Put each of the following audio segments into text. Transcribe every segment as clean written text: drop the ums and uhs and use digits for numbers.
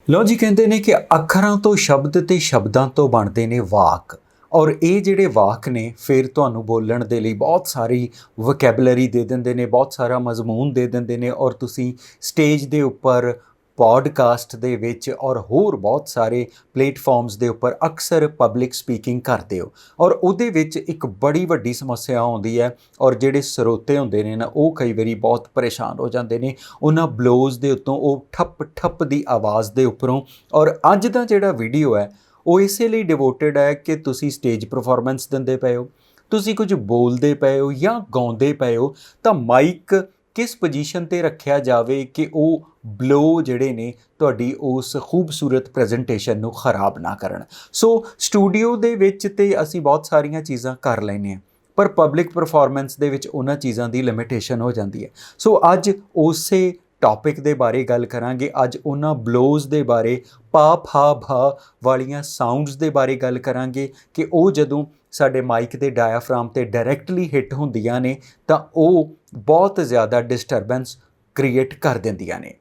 ਲਓ ਜੀ, ਕਹਿੰਦੇ ਨੇ ਕਿ ਅੱਖਰਾਂ ਤੋਂ ਸ਼ਬਦ ਤੇ ਸ਼ਬਦਾਂ ਤੋਂ ਬਣਦੇ ਨੇ ਵਾਕ। ਔਰ ਇਹ ਜਿਹੜੇ ਵਾਕ ਨੇ ਫਿਰ ਤੁਹਾਨੂੰ ਬੋਲਣ ਦੇ ਲਈ ਬਹੁਤ ਸਾਰੀ ਵੋਕੈਬਲਰੀ ਦੇ ਦਿੰਦੇ ਨੇ, ਬਹੁਤ ਸਾਰਾ ਮਜ਼ਮੂਨ ਦੇ ਦਿੰਦੇ ਨੇ। ਔਰ ਤੁਸੀਂ ਸਟੇਜ ਦੇ ਉੱਪਰ, ਪੋਡਕਾਸਟ ਦੇ ਵਿੱਚ ਔਰ ਹੋਰ ਬਹੁਤ ਸਾਰੇ ਪਲੇਟਫਾਰਮਸ ਦੇ ਉੱਪਰ ਅਕਸਰ ਪਬਲਿਕ ਸਪੀਕਿੰਗ ਕਰਦੇ ਹੋ। ਔਰ ਉਹਦੇ ਵਿੱਚ ਇੱਕ ਬੜੀ ਵੱਡੀ ਸਮੱਸਿਆ ਆਉਂਦੀ ਹੈ ਔਰ ਜਿਹੜੇ ਸਰੋਤੇ ਹੁੰਦੇ ਨੇ ਨਾ, ਉਹ ਕਈ ਵਾਰੀ ਬਹੁਤ ਪਰੇਸ਼ਾਨ ਹੋ ਜਾਂਦੇ ਨੇ ਉਹਨਾਂ ਬਲੋਜ਼ ਦੇ ਉੱਤੋਂ, ਉਹ ਠੱਪ ਠੱਪ ਦੀ ਆਵਾਜ਼ ਦੇ ਉੱਪਰੋਂ। ਔਰ ਅੱਜ ਦਾ ਜਿਹੜਾ ਵੀਡੀਓ ਹੈ ਉਹ ਇਸੇ ਲਈ ਡਿਵੋਟਡ ਹੈ ਕਿ ਤੁਸੀਂ ਸਟੇਜ ਪਰਫਾਰਮੈਂਸ ਦਿੰਦੇ ਪਏ ਹੋ, ਤੁਸੀਂ ਕੁਝ ਬੋਲਦੇ ਪਏ ਹੋ ਜਾਂ ਗਾਉਂਦੇ ਪਏ ਹੋ, ਤਾਂ ਮਾਈਕ ਕਿਸ ਪੋਜੀਸ਼ਨ 'ਤੇ ਰੱਖਿਆ ਜਾਵੇ ਕਿ ਉਹ ਬਲੋ ਜਿਹੜੇ ਨੇ ਤੁਹਾਡੀ ਉਸ ਖੂਬਸੂਰਤ ਪ੍ਰੈਜੈਂਟੇਸ਼ਨ ਨੂੰ ਖਰਾਬ ਨਾ ਕਰਨ। ਸੋ ਸਟੂਡੀਓ ਦੇ ਵਿੱਚ ਤੇ ਅਸੀਂ ਬਹੁਤ ਸਾਰੀਆਂ ਚੀਜ਼ਾਂ ਕਰ ਲੈਂਦੇ ਹਾਂ, ਪਰ ਪਬਲਿਕ ਪਰਫਾਰਮੈਂਸ ਦੇ ਵਿੱਚ ਉਹਨਾਂ ਚੀਜ਼ਾਂ ਦੀ ਲਿਮਿਟੇਸ਼ਨ ਹੋ ਜਾਂਦੀ ਹੈ। ਸੋ ਅੱਜ ਉਸੇ ਟੌਪਿਕ ਦੇ ਬਾਰੇ ਗੱਲ ਕਰਾਂਗੇ। ਅੱਜ ਉਹਨਾਂ ਬਲੋਜ਼ ਦੇ ਬਾਰੇ, ਪਾ ਫਾ ਭਾ ਵਾਲੀਆਂ ਸਾਊਂਡਸ ਦੇ ਬਾਰੇ ਗੱਲ ਕਰਾਂਗੇ ਕਿ ਉਹ ਜਦੋਂ ਸਾਡੇ ਮਾਈਕ ਦੇ ਡਾਇਆਫਰਾਮ 'ਤੇ ਡਾਇਰੈਕਟਲੀ ਹਿੱਟ ਹੁੰਦੀਆਂ ਨੇ ਤਾਂ ਉਹ ਬਹੁਤ ਜ਼ਿਆਦਾ ਡਿਸਟਰਬੈਂਸ ਕ੍ਰੀਏਟ ਕਰ ਦਿੰਦੀਆਂ ਨੇ।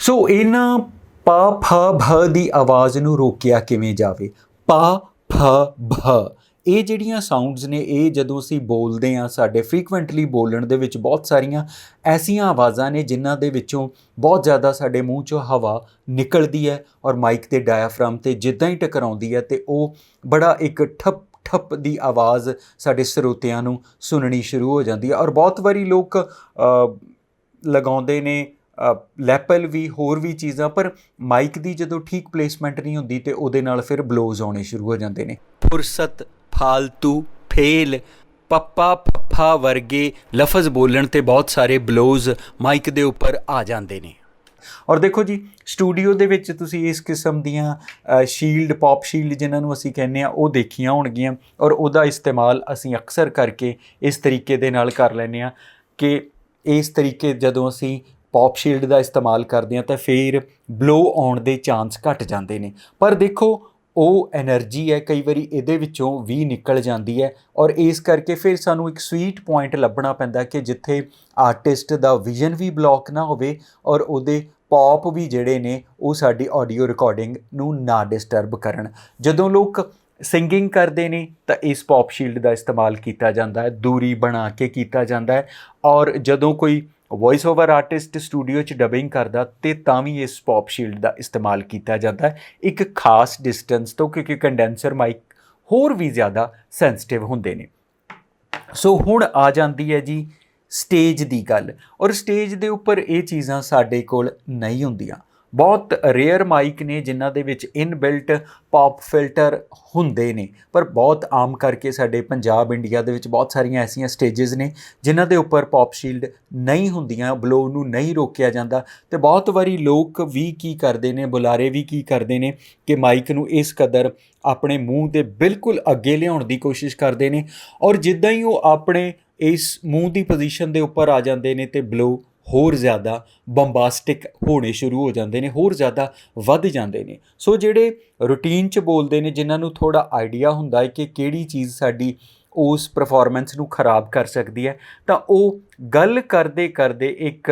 ਸੋ ਇਹਨਾਂ ਪਾ ਫਾ ਭ ਦੀ ਆਵਾਜ਼ ਨੂੰ ਰੋਕਿਆ ਕਿਵੇਂ ਜਾਵੇ? ਪਾ ਫ ਭ ਇਹ ਜਿਹੜੀਆਂ ਸਾਊਂਡਸ ਨੇ, ਇਹ ਜਦੋਂ ਅਸੀਂ ਬੋਲਦੇ ਹਾਂ, ਸਾਡੇ ਫਰੀਕੁਐਂਟਲੀ ਬੋਲਣ ਦੇ ਵਿੱਚ ਬਹੁਤ ਸਾਰੀਆਂ ਐਸੀਆਂ ਆਵਾਜ਼ਾਂ ਨੇ ਜਿਨ੍ਹਾਂ ਦੇ ਵਿੱਚੋਂ ਬਹੁਤ ਜ਼ਿਆਦਾ ਸਾਡੇ ਮੂੰਹ 'ਚੋਂ ਹਵਾ ਨਿਕਲਦੀ ਹੈ ਔਰ ਮਾਈਕ ਦੇ ਡਾਇਆਫਰਾਮ 'ਤੇ ਜਿੱਦਾਂ ਹੀ ਟਕਰਾਉਂਦੀ ਹੈ ਤੇ ਉਹ ਬੜਾ ਇੱਕ ਠੱਪ ਠੱਪ ਦੀ ਆਵਾਜ਼ ਸਾਡੇ ਸਰੋਤਿਆਂ ਨੂੰ ਸੁਣਨੀ ਸ਼ੁਰੂ ਹੋ ਜਾਂਦੀ ਹੈ। ਔਰ ਬਹੁਤ ਵਾਰੀ ਲੋਕ ਲਗਾਉਂਦੇ ਨੇ ਲੈਪਲ ਵੀ, ਹੋਰ ਵੀ ਚੀਜ਼ਾਂ, ਪਰ ਮਾਈਕ ਦੀ ਜਦੋਂ ਠੀਕ ਪਲੇਸਮੈਂਟ ਨਹੀਂ ਹੁੰਦੀ ਤੇ ਉਹਦੇ ਨਾਲ ਫਿਰ ਬਲੋਜ਼ ਆਉਣੇ ਸ਼ੁਰੂ ਹੋ ਜਾਂਦੇ ਨੇ। ਫੁਰਸਤ, ਫਾਲਤੂ, ਫੇਲ, ਪੱਪਾ ਪੱਫਾ ਵਰਗੇ ਲਫ਼ਜ਼ ਬੋਲਣ 'ਤੇ ਬਹੁਤ ਸਾਰੇ ਬਲੋਜ਼ ਮਾਈਕ ਦੇ ਉੱਪਰ ਆ ਜਾਂਦੇ ਨੇ। ਔਰ ਦੇਖੋ ਜੀ, ਸਟੂਡੀਓ ਦੇ ਵਿੱਚ ਤੁਸੀਂ ਇਸ ਕਿਸਮ ਦੀਆਂ ਸ਼ੀਲਡ, ਪੌਪ ਸ਼ੀਲਡ ਜਿਹਨਾਂ ਨੂੰ ਅਸੀਂ ਕਹਿੰਦੇ ਹਾਂ, ਉਹ ਦੇਖੀਆਂ ਹੋਣਗੀਆਂ। ਔਰ ਉਹਦਾ ਇਸਤੇਮਾਲ ਅਸੀਂ ਅਕਸਰ ਕਰਕੇ ਇਸ ਤਰੀਕੇ ਦੇ ਨਾਲ ਕਰ ਲੈਂਦੇ ਹਾਂ ਕਿ ਇਸ ਤਰੀਕੇ ਜਦੋਂ ਅਸੀਂ ਪੌਪ ਸ਼ੀਲਡ ਦਾ ਇਸਤੇਮਾਲ ਕਰਦੇ ਹਾਂ ਤਾਂ ਫਿਰ ਬਲੋ ਆਉਣ ਦੇ ਚਾਂਸ ਘੱਟ ਜਾਂਦੇ ਨੇ। ਪਰ ਦੇਖੋ, ਉਹ ਐਨਰਜੀ ਹੈ ਕਈ ਵਾਰੀ ਇਹਦੇ ਵਿੱਚੋਂ ਵੀ ਨਿਕਲ ਜਾਂਦੀ ਹੈ। ਔਰ ਇਸ ਕਰਕੇ ਫਿਰ ਸਾਨੂੰ ਇੱਕ ਸਵੀਟ ਪੁਆਇੰਟ ਲੱਭਣਾ ਪੈਂਦਾ ਕਿ ਜਿੱਥੇ ਆਰਟਿਸਟ ਦਾ ਵਿਜ਼ਨ ਵੀ ਬਲੌਕ ਨਾ ਹੋਵੇ ਔਰ ਉਹਦੇ ਪੌਪ ਵੀ ਜਿਹੜੇ ਨੇ ਉਹ ਸਾਡੀ ਆਡੀਓ ਰਿਕਾਰਡਿੰਗ ਨੂੰ ਨਾ ਡਿਸਟਰਬ ਕਰਨ। ਜਦੋਂ ਲੋਕ ਸਿੰਗਿੰਗ ਕਰਦੇ ਨੇ ਤਾਂ ਇਸ ਪੌਪ ਸ਼ੀਲਡ ਦਾ ਇਸਤੇਮਾਲ ਕੀਤਾ ਜਾਂਦਾ ਹੈ, ਦੂਰੀ ਬਣਾ ਕੇ ਕੀਤਾ ਜਾਂਦਾ ਹੈ। ਔਰ ਜਦੋਂ ਕੋਈ ਵੌਇਸ ਓਵਰ ਆਰਟਿਸਟ ਸਟੂਡੀਓ 'ਚ ਡਬਿੰਗ ਕਰਦਾ ਤੇ ਤਾਂ ਵੀ ਇਸ ਪੌਪ ਸ਼ੀਲਡ ਦਾ ਇਸਤੇਮਾਲ ਕੀਤਾ ਜਾਂਦਾ ਹੈ ਇੱਕ ਖਾਸ ਡਿਸਟੈਂਸ ਤੋਂ, ਕਿਉਂਕਿ ਕੰਡੈਂਸਰ ਮਾਈਕ ਹੋਰ ਵੀ ਜ਼ਿਆਦਾ ਸੈਂਸਿਟਿਵ ਹੁੰਦੇ ਨੇ। ਸੋ ਹੁਣ ਆ ਜਾਂਦੀ ਹੈ ਜੀ ਸਟੇਜ ਦੀ ਗੱਲ। ਔਰ ਸਟੇਜ ਦੇ ਉੱਪਰ ਇਹ ਚੀਜ਼ਾਂ ਸਾਡੇ ਕੋਲ ਨਹੀਂ ਹੁੰਦੀਆਂ। ਬਹੁਤ ਰੇਅਰ ਮਾਈਕ ਨੇ ਜਿਨ੍ਹਾਂ ਦੇ ਵਿੱਚ ਇਨਬਿਲਟ ਪੌਪ ਫਿਲਟਰ ਹੁੰਦੇ ਨੇ, ਪਰ ਬਹੁਤ ਆਮ ਕਰਕੇ ਸਾਡੇ ਪੰਜਾਬ, ਇੰਡੀਆ ਦੇ ਵਿੱਚ ਬਹੁਤ ਸਾਰੀਆਂ ਐਸੀਆਂ ਸਟੇਜਿਸ ਨੇ ਜਿਨ੍ਹਾਂ ਦੇ ਉੱਪਰ ਪੌਪ ਸ਼ੀਲਡ ਨਹੀਂ ਹੁੰਦੀਆਂ, ਬਲੋ ਨੂੰ ਨਹੀਂ ਰੋਕਿਆ ਜਾਂਦਾ। ਅਤੇ ਬਹੁਤ ਵਾਰੀ ਲੋਕ ਵੀ ਕੀ ਕਰਦੇ ਨੇ, ਬੁਲਾਰੇ ਵੀ ਕੀ ਕਰਦੇ ਨੇ ਕਿ ਮਾਈਕ ਨੂੰ ਇਸ ਕਦਰ ਆਪਣੇ ਮੂੰਹ ਦੇ ਬਿਲਕੁਲ ਅੱਗੇ ਲਿਆਉਣ ਦੀ ਕੋਸ਼ਿਸ਼ ਕਰਦੇ ਨੇ ਔਰ ਜਿੱਦਾਂ ਹੀ ਉਹ ਆਪਣੇ ਇਸ ਮੂੰਹ ਦੀ ਪੋਜੀਸ਼ਨ ਦੇ ਉੱਪਰ ਆ ਜਾਂਦੇ ਨੇ ਤੇ ਬਲੋ ਹੋਰ ਜ਼ਿਆਦਾ ਬੰਬਾਸਟਿਕ ਹੋਣੇ ਸ਼ੁਰੂ ਹੋ ਜਾਂਦੇ ਨੇ, ਹੋਰ ਜ਼ਿਆਦਾ ਵੱਧ ਜਾਂਦੇ ਨੇ। ਸੋ ਜਿਹੜੇ ਰੂਟੀਨ 'ਚ ਬੋਲਦੇ ਨੇ, ਜਿਨ੍ਹਾਂ ਨੂੰ ਥੋੜ੍ਹਾ ਆਈਡੀਆ ਹੁੰਦਾ ਹੈ ਕਿ ਕਿਹੜੀ ਚੀਜ਼ ਸਾਡੀ ਉਸ ਪਰਫਾਰਮੈਂਸ ਨੂੰ ਖਰਾਬ ਕਰ ਸਕਦੀ ਹੈ, ਤਾਂ ਉਹ ਗੱਲ ਕਰਦੇ ਕਰਦੇ ਇੱਕ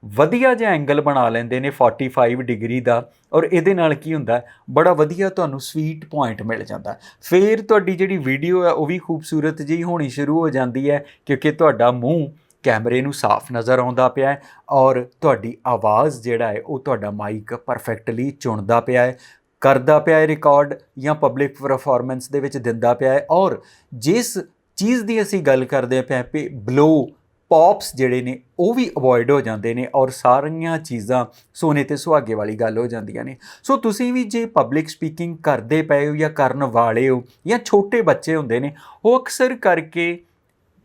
ਵਧੀਆ ਜਿਹਾ ਐਂਗਲ ਬਣਾ ਲੈਂਦੇ ਨੇ 45 ਡਿਗਰੀ ਦਾ। ਔਰ ਇਹਦੇ ਨਾਲ ਕੀ ਹੁੰਦਾ, ਬੜਾ ਵਧੀਆ ਤੁਹਾਨੂੰ ਸਵੀਟ ਪੁਆਇੰਟ ਮਿਲ ਜਾਂਦਾ। ਫਿਰ ਤੁਹਾਡੀ ਜਿਹੜੀ ਵੀਡੀਓ ਹੈ ਉਹ ਵੀ ਖੂਬਸੂਰਤ ਜਿਹੀ ਹੋਣੀ ਸ਼ੁਰੂ ਹੋ ਜਾਂਦੀ ਹੈ ਕਿਉਂਕਿ ਤੁਹਾਡਾ ਮੂੰਹ ਕੈਮਰੇ ਨੂੰ ਸਾਫ਼ ਨਜ਼ਰ ਆਉਂਦਾ ਪਿਆ ਹੈ ਔਰ ਤੁਹਾਡੀ ਆਵਾਜ਼ ਜਿਹੜਾ ਹੈ ਉਹ ਤੁਹਾਡਾ ਮਾਈਕ ਪਰਫੈਕਟਲੀ ਚੁਣਦਾ ਪਿਆ ਹੈ, ਕਰਦਾ ਪਿਆ ਹੈ ਰਿਕਾਰਡ ਜਾਂ ਪਬਲਿਕ ਪਰਫਾਰਮੈਂਸ ਦੇ ਵਿੱਚ ਦਿੰਦਾ ਪਿਆ ਹੈ। ਔਰ ਜਿਸ ਚੀਜ਼ ਦੀ ਅਸੀਂ ਗੱਲ ਕਰਦੇ ਪਏ ਕਿ ਬਲੋ, ਪੌਪਸ ਜਿਹੜੇ ਨੇ ਉਹ ਵੀ ਅਵੋਇਡ ਹੋ ਜਾਂਦੇ ਨੇ ਔਰ ਸਾਰੀਆਂ ਚੀਜ਼ਾਂ ਸੋਨੇ 'ਤੇ ਸੁਹਾਗੇ ਵਾਲੀ ਗੱਲ ਹੋ ਜਾਂਦੀਆਂ ਨੇ। ਸੋ ਤੁਸੀਂ ਵੀ ਜੇ ਪਬਲਿਕ ਸਪੀਕਿੰਗ ਕਰਦੇ ਪਏ ਹੋ ਜਾਂ ਕਰਨ ਵਾਲੇ ਹੋ ਜਾਂ ਛੋਟੇ ਬੱਚੇ ਹੁੰਦੇ ਨੇ, ਉਹ ਅਕਸਰ ਕਰਕੇ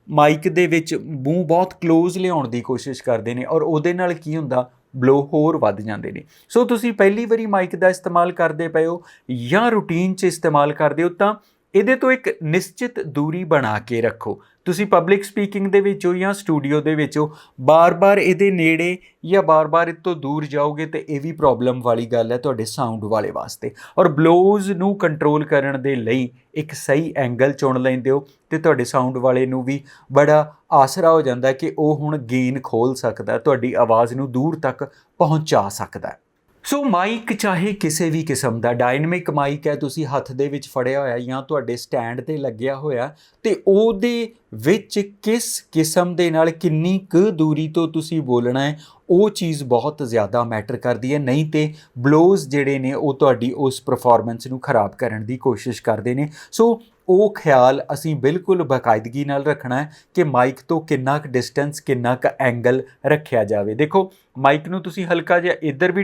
ਮਾਈਕ ਦੇ ਵਿੱਚ ਮੂੰਹ ਬਹੁਤ ਕਲੋਜ਼ ਲਿਆਉਣ ਦੀ ਕੋਸ਼ਿਸ਼ ਕਰਦੇ ਨੇ ਔਰ ਉਹਦੇ ਨਾਲ ਕੀ ਹੁੰਦਾ, ਬਲੋ ਹੋਰ ਵੱਧ ਜਾਂਦੇ ਨੇ। ਸੋ ਤੁਸੀਂ ਪਹਿਲੀ ਵਾਰੀ ਮਾਈਕ ਦਾ ਇਸਤੇਮਾਲ ਕਰਦੇ ਪਏ ਹੋ ਜਾਂ ਰੂਟੀਨ 'ਚ ਇਸਤੇਮਾਲ ਕਰਦੇ ਹੋ ਤਾਂ ਇਹਦੇ ਤੋਂ ਇੱਕ ਨਿਸ਼ਚਿਤ ਦੂਰੀ ਬਣਾ ਕੇ ਰੱਖੋ। ਤੁਸੀਂ ਪਬਲਿਕ ਸਪੀਕਿੰਗ ਦੇ ਵਿੱਚ ਹੋ ਜਾਂ ਸਟੂਡੀਓ ਦੇ ਵਿੱਚ ਹੋ, ਬਾਰ-ਬਾਰ ਇਹਦੇ ਨੇੜੇ ਜਾਂ ਬਾਰ-ਬਾਰ ਇਹ ਤੋਂ ਦੂਰ ਜਾਓਗੇ ਤੇ ਇਹ ਵੀ ਪ੍ਰੋਬਲਮ ਵਾਲੀ ਗੱਲ ਹੈ ਤੁਹਾਡੇ ਸਾਊਂਡ ਵਾਲੇ ਵਾਸਤੇ। ਔਰ ਬਲੋਜ਼ ਨੂੰ ਕੰਟਰੋਲ ਕਰਨ ਦੇ ਲਈ ਇੱਕ ਸਹੀ ਐਂਗਲ ਚੁਣ ਲੈਂਦੇ ਹੋ ਤੇ ਤੁਹਾਡੇ ਸਾਊਂਡ ਵਾਲੇ ਨੂੰ ਵੀ ਬੜਾ ਆਸਰਾ ਹੋ ਜਾਂਦਾ ਕਿ ਉਹ ਹੁਣ ਗੇਨ ਖੋਲ ਸਕਦਾ, ਤੁਹਾਡੀ ਆਵਾਜ਼ ਨੂੰ ਦੂਰ ਤੱਕ ਪਹੁੰਚਾ ਸਕਦਾ। ਸੋ ਮਾਈਕ ਚਾਹੇ ਕਿਸੇ ਵੀ ਕਿਸਮ ਦਾ, ਡਾਇਨਮਿਕ ਮਾਈਕ ਹੈ, ਤੁਸੀਂ ਹੱਥ ਦੇ ਵਿੱਚ ਫੜਿਆ ਹੋਇਆ ਜਾਂ ਤੁਹਾਡੇ ਸਟੈਂਡ ਤੇ ਲੱਗਿਆ ਹੋਇਆ, ਤੇ ਉਹਦੇ ਵਿੱਚ ਕਿਸ ਕਿਸਮ ਦੇ ਨਾਲ ਕਿੰਨੀ ਕੁ ਦੂਰੀ ਤੋਂ ਤੁਸੀਂ ਬੋਲਣਾ ਹੈ, ਉਹ ਚੀਜ਼ ਬਹੁਤ ਜ਼ਿਆਦਾ ਮੈਟਰ ਕਰਦੀ ਹੈ। ਨਹੀਂ ਤੇ ਬਲੋਜ਼ ਜਿਹੜੇ ਨੇ ਉਹ ਤੁਹਾਡੀ ਉਸ ਪਰਫਾਰਮੈਂਸ ਨੂੰ ਖਰਾਬ ਕਰਨ ਦੀ ਕੋਸ਼ਿਸ਼ ਕਰਦੇ ਨੇ। ਸੋ ਉਹ ਖਿਆਲ ਅਸੀਂ ਬਿਲਕੁਲ ਬਾਕਾਇਦਗੀ ਨਾਲ ਰੱਖਣਾ ਹੈ ਕਿ ਮਾਈਕ ਤੋਂ ਕਿੰਨਾ ਕੁ ਡਿਸਟੈਂਸ, ਕਿੰਨਾ ਕੁ ਐਂਗਲ ਰੱਖਿਆ ਜਾਵੇ। ਦੇਖੋ ਮਾਈਕ ਨੂੰ ਤੁਸੀਂ ਹਲਕਾ ਜਿਹਾ ਇੱਧਰ ਵੀ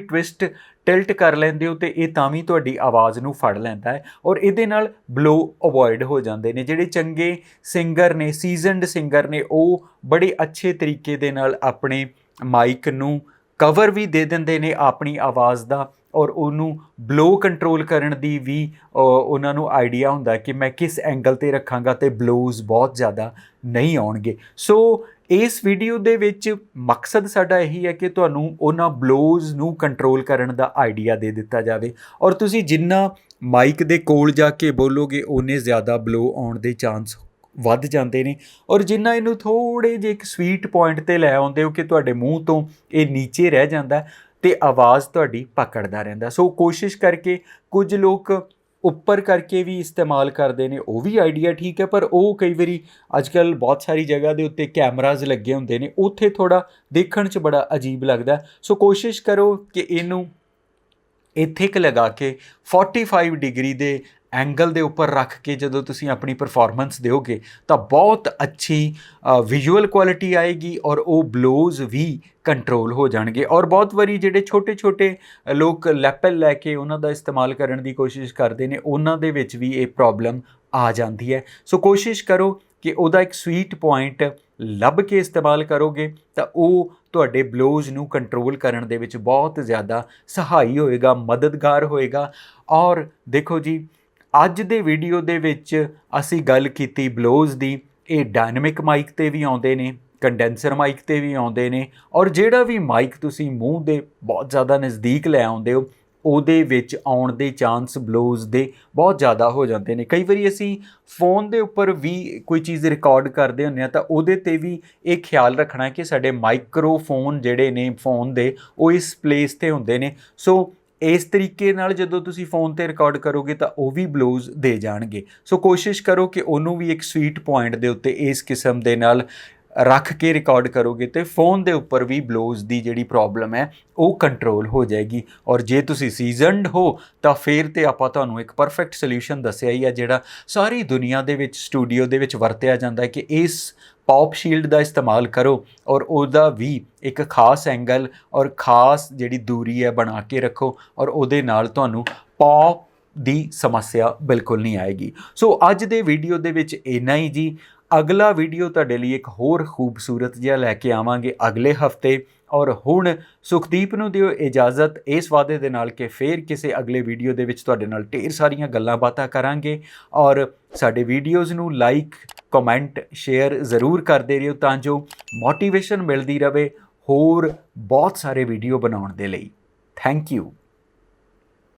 ਟਿਲਟ ਕਰ ਲੈਂਦੇ ਹੋ ਤੇ ਇਹ ਤਾਂ ਵੀ ਤੁਹਾਡੀ ਆਵਾਜ਼ ਨੂੰ ਫੜ ਲੈਂਦਾ ਹੈ ਔਰ ਇਹਦੇ ਨਾਲ ਬਲੋ ਅਵੋਇਡ ਹੋ ਜਾਂਦੇ ਨੇ। ਜਿਹੜੇ ਚੰਗੇ ਸਿੰਗਰ ਨੇ, ਸੀਜ਼ਨਡ ਸਿੰਗਰ ਨੇ, ਉਹ ਬੜੇ ਅੱਛੇ ਤਰੀਕੇ ਦੇ ਨਾਲ ਆਪਣੇ ਮਾਈਕ ਨੂੰ ਕਵਰ ਵੀ ਦੇ ਦਿੰਦੇ ਨੇ ਆਪਣੀ ਆਵਾਜ਼ ਦਾ, ਔਰ ਉਹਨੂੰ ਬਲੋ ਕੰਟਰੋਲ ਕਰਨ ਦੀ ਵੀ ਉਹਨਾਂ ਨੂੰ ਆਈਡੀਆ ਹੁੰਦਾ ਕਿ ਮੈਂ ਕਿਸ ਐਂਗਲ 'ਤੇ ਰੱਖਾਂਗਾ ਤੇ ਬਲੋਜ਼ ਬਹੁਤ ਜ਼ਿਆਦਾ ਨਹੀਂ ਆਉਣਗੇ। ਸੋ ਇਸ ਵੀਡੀਓ ਦੇ ਵਿੱਚ ਮਕਸਦ ਸਾਡਾ ਇਹੀ ਹੈ ਕਿ ਤੁਹਾਨੂੰ ਉਹਨਾਂ ਬਲੋਜ਼ ਨੂੰ ਕੰਟਰੋਲ ਕਰਨ ਦਾ ਆਈਡੀਆ ਦੇ ਦਿੱਤਾ ਜਾਵੇ, ਔਰ ਤੁਸੀਂ ਜਿੰਨਾ ਮਾਈਕ ਦੇ ਕੋਲ ਜਾ ਕੇ ਬੋਲੋਗੇ ਓਨੇ ਜ਼ਿਆਦਾ ਬਲੋ ਆਉਣ ਦੇ ਚਾਂਸ ਵੱਧ ਜਾਂਦੇ ਨੇ। ਔਰ ਜਿੰਨਾ ਇਹਨੂੰ ਥੋੜ੍ਹੇ ਜਿਹੇ ਇੱਕ ਸਵੀਟ ਪੁਆਇੰਟ 'ਤੇ ਲੈ ਆਉਂਦੇ ਹੋ ਕਿ ਤੁਹਾਡੇ ਮੂੰਹ ਤੋਂ ਇਹ ਨੀਚੇ ਰਹਿ ਜਾਂਦਾ ਤੇ ਆਵਾਜ਼ ਤੁਹਾਡੀ ਪਕੜਦਾ ਰਹਿੰਦਾ। ਸੋ ਕੋਸ਼ਿਸ਼ ਕਰਕੇ, ਕੁਝ ਲੋਕ ਉੱਪਰ ਕਰਕੇ ਵੀ ਇਸਤੇਮਾਲ ਕਰਦੇ ਨੇ, ਉਹ ਵੀ ਆਈਡੀਆ ਠੀਕ ਹੈ, ਪਰ ਉਹ ਕਈ ਵਾਰੀ ਅੱਜ ਕੱਲ੍ਹ ਬਹੁਤ ਸਾਰੀ ਜਗ੍ਹਾ ਦੇ ਉੱਤੇ ਕੈਮਰਾਜ਼ ਲੱਗੇ ਹੁੰਦੇ ਨੇ, ਉੱਥੇ ਥੋੜ੍ਹਾ ਦੇਖਣ 'ਚ ਬੜਾ ਅਜੀਬ ਲੱਗਦਾ। ਸੋ ਕੋਸ਼ਿਸ਼ ਕਰੋ ਕਿ ਇਹਨੂੰ ਇੱਥੇ ਕੁ ਲਗਾ ਕੇ 45 ਡਿਗਰੀ ਦੇ ਐਂਗਲ ਦੇ ਉੱਪਰ ਰੱਖ ਕੇ ਜਦੋਂ ਤੁਸੀਂ ਆਪਣੀ ਪਰਫਾਰਮੈਂਸ ਦਿਓਗੇ ਤਾਂ ਬਹੁਤ ਅੱਛੀ ਵਿਜ਼ੂਅਲ ਕੁਆਲਿਟੀ ਆਏਗੀ ਔਰ ਉਹ ਬਲੋਜ਼ ਵੀ ਕੰਟਰੋਲ ਹੋ ਜਾਣਗੇ। ਔਰ ਬਹੁਤ ਵਾਰੀ ਜਿਹੜੇ ਛੋਟੇ ਛੋਟੇ ਲੋਕ ਲੈਪਲ ਲੈ ਕੇ ਉਹਨਾਂ ਦਾ ਇਸਤੇਮਾਲ ਕਰਨ ਦੀ ਕੋਸ਼ਿਸ਼ ਕਰਦੇ ਨੇ, ਉਹਨਾਂ ਦੇ ਵਿੱਚ ਵੀ ਇਹ ਪ੍ਰੋਬਲਮ ਆ ਜਾਂਦੀ ਹੈ। ਸੋ ਕੋਸ਼ਿਸ਼ ਕਰੋ ਕਿ ਉਹਦਾ ਇੱਕ ਸਵੀਟ ਪੁਆਇੰਟ ਲੱਭ ਕੇ ਇਸਤੇਮਾਲ ਕਰੋਗੇ ਤਾਂ ਉਹ ਤੁਹਾਡੇ ਬਲੋਜ਼ ਨੂੰ ਕੰਟਰੋਲ ਕਰਨ ਦੇ ਵਿੱਚ ਬਹੁਤ ਜ਼ਿਆਦਾ ਸਹਾਈ ਹੋਏਗਾ, ਮਦਦਗਾਰ ਹੋਏਗਾ। ਔਰ ਦੇਖੋ ਜੀ, ਅੱਜ ਦੇ ਵੀਡੀਓ ਦੇ ਵਿੱਚ ਅਸੀਂ ਗੱਲ ਕੀਤੀ ਬਲੋਜ਼ ਦੀ। ਇਹ ਡਾਇਨਮਿਕ ਮਾਈਕ 'ਤੇ ਵੀ ਆਉਂਦੇ ਨੇ, ਕੰਡੈਂਸਰ ਮਾਈਕ 'ਤੇ ਵੀ ਆਉਂਦੇ ਨੇ, ਔਰ ਜਿਹੜਾ ਵੀ ਮਾਈਕ ਤੁਸੀਂ ਮੂੰਹ ਦੇ ਬਹੁਤ ਜ਼ਿਆਦਾ ਨਜ਼ਦੀਕ ਲੈ ਆਉਂਦੇ ਹੋ ਉਹਦੇ ਵਿੱਚ ਆਉਣ ਦੇ ਚਾਂਸ ਬਲੋਜ਼ ਦੇ ਬਹੁਤ ਜ਼ਿਆਦਾ ਹੋ ਜਾਂਦੇ ਨੇ। ਕਈ ਵਾਰੀ ਅਸੀਂ ਫੋਨ ਦੇ ਉੱਪਰ ਵੀ ਕੋਈ ਚੀਜ਼ ਰਿਕਾਰਡ ਕਰਦੇ ਹੁੰਦੇ ਹਾਂ ਤਾਂ ਉਹਦੇ 'ਤੇ ਵੀ ਇਹ ਖਿਆਲ ਰੱਖਣਾ ਕਿ ਸਾਡੇ ਮਾਈਕਰੋਫੋਨ ਜਿਹੜੇ ਨੇ ਫੋਨ ਦੇ, ਉਹ ਇਸ ਪਲੇਸ 'ਤੇ ਹੁੰਦੇ ਨੇ। ਸੋ ਇਸ ਤਰੀਕੇ ਨਾਲ ਜਦੋਂ ਤੁਸੀਂ ਫੋਨ 'ਤੇ ਰਿਕਾਰਡ ਕਰੋਗੇ ਤਾਂ ਉਹ ਵੀ ਬਲੋਜ਼ ਦੇ ਜਾਣਗੇ। ਸੋ ਕੋਸ਼ਿਸ਼ ਕਰੋ ਕਿ ਉਹਨੂੰ ਵੀ ਇੱਕ ਸਵੀਟ ਪੁਆਇੰਟ ਦੇ ਉੱਤੇ ਇਸ ਕਿਸਮ ਦੇ ਨਾਲ ਰੱਖ ਕੇ ਰਿਕਾਰਡ ਕਰੋਗੇ ਤੇ ਫੋਨ ਦੇ ਉੱਪਰ ਵੀ ਬਲੋਜ਼ ਦੀ ਜਿਹੜੀ ਪ੍ਰੋਬਲਮ ਹੈ ਉਹ ਕੰਟਰੋਲ ਹੋ ਜਾਏਗੀ। ਔਰ ਜੇ ਤੁਸੀਂ ਸੀਜ਼ਨਡ ਹੋ ਤਾਂ ਫਿਰ ਤੇ ਆਪਾਂ ਤੁਹਾਨੂੰ ਇੱਕ ਪਰਫੈਕਟ ਸੋਲਿਊਸ਼ਨ ਦੱਸਿਆ ਹੀ ਹੈ, ਜਿਹੜਾ ਸਾਰੀ ਦੁਨੀਆ ਦੇ ਵਿੱਚ ਸਟੂਡੀਓ ਦੇ ਵਿੱਚ ਵਰਤਿਆ ਜਾਂਦਾ ਹੈ ਕਿ ਇਸ ਪੌਪ ਸ਼ੀਲਡ ਦਾ ਇਸਤੇਮਾਲ ਕਰੋ ਔਰ ਉਹਦਾ ਵੀ ਇੱਕ ਖਾਸ ਐਂਗਲ ਔਰ ਖਾਸ ਜਿਹੜੀ ਦੂਰੀ ਹੈ ਬਣਾ ਕੇ ਰੱਖੋ ਔਰ ਉਹਦੇ ਨਾਲ ਤੁਹਾਨੂੰ ਪੌਪ ਦੀ ਸਮੱਸਿਆ ਬਿਲਕੁਲ ਨਹੀਂ ਆਏਗੀ। ਸੋ ਅੱਜ ਦੇ ਵੀਡੀਓ ਦੇ ਵਿੱਚ ਇੰਨਾ ਹੀ ਜੀ। ਅਗਲਾ ਵੀਡੀਓ ਤੁਹਾਡੇ ਲਈ ਇੱਕ ਹੋਰ ਖੂਬਸੂਰਤ ਜਿਹਾ ਲੈ ਕੇ ਆਵਾਂਗੇ ਅਗਲੇ ਹਫਤੇ। ਔਰ ਹੁਣ ਸੁਖਦੀਪ ਨੂੰ ਦਿਓ ਇਜਾਜ਼ਤ ਇਸ ਵਾਅਦੇ ਦੇ ਨਾਲ ਕਿ ਫਿਰ ਕਿਸੇ ਅਗਲੇ ਵੀਡੀਓ ਦੇ ਵਿੱਚ ਤੁਹਾਡੇ ਨਾਲ ਢੇਰ ਸਾਰੀਆਂ ਗੱਲਾਂ ਬਾਤਾਂ ਕਰਾਂਗੇ। ਔਰ ਸਾਡੇ ਵੀਡੀਓਜ਼ ਨੂੰ ਲਾਈਕ, ਕਮੈਂਟ, ਸ਼ੇਅਰ ਜ਼ਰੂਰ ਕਰਦੇ ਰਹੋ ਤਾਂ ਜੋ ਮੋਟੀਵੇਸ਼ਨ ਮਿਲਦੀ ਰਹੇ ਹੋਰ ਬਹੁਤ ਸਾਰੇ ਵੀਡੀਓ ਬਣਾਉਣ ਦੇ ਲਈ। Thank you.